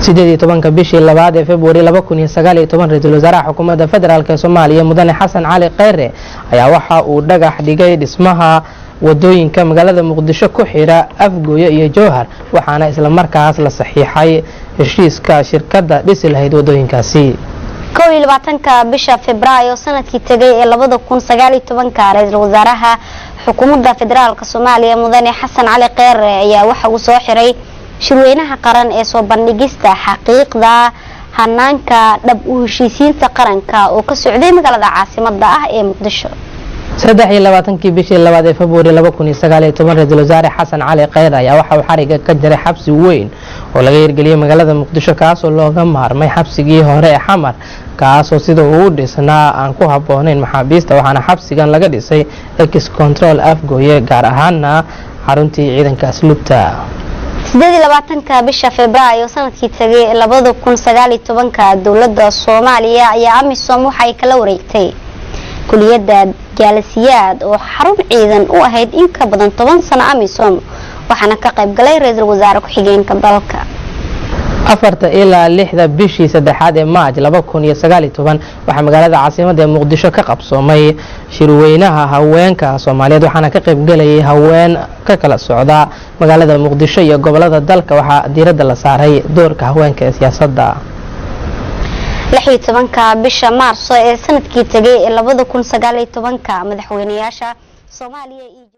18 bishii labaad ee February 2019 ra'iisul wasaaraha xukuumadda federaalka Soomaaliya mudane Xasan Cali Kheyre ayaa waxa uu dhagax dhigay dhismaha wadooyinka magaalada Muqdisho ku xira Afgooye iyo Jowhar waxaana isla markaas la saxiixay heshiiska shirkadda dhisi lahayd wadooyinkaasi 22 bisha Febraayo sanadkii tagay ee 2019 ra'iisul wasaaraha xukuumadda federaalka Soomaaliya mudane Xasan Cali Kheyre ayaa waxa uu soo xiray shirweynaha qaran ee soo bandhigista xaqiiqda hanaanka dhab u heshiisiinta qaranka oo ka socday magaalada caasimadda ah ee Muqdisho 23 bishii labaad ee February 2019 ra'iisul wasaare Xasan Cali Kheyre ayaa waxa uu xariga ka jiray xabsi weyn oo laga hirgeliyay magaalada Muqdisho kaas oo looga maarmay xabsigii hore ee Xamar kaas oo sida uu dhisnaa aan ku habboonayn maxaabiista waxaana xabsigan laga dhisay ex control Afgooye gaar ahaanna xaruntii ciidanka asluubta 22 bisha Febraayo sanadkii tagay 2019 dawladda Soomaaliya ayaa AMISOM waxay kala wareegtay kuliyadda jaalasiyaad oo xarun ciidan u ahayd in ka badan 10 sano AMISOM waxaana ka qayb galay ra'iisul wasaare ku xigeenka dalka 4 ilaa 6 bishii saddexaad ee Maaj 2019 waxa magaalada caasimadda ee Muqdisho ka qabsoomay shirweynaha haweenka Soomaaliyeed waxaana ka qayb galay haween ka kala socda magaalada Muqdisho iyo gobolada dalka waxa diiradda la saaray doorka haweenka ee siyaasadda 16 bisha Maarso ee sanadkii tagay ee 2019 madaxweynayaasha Soomaaliya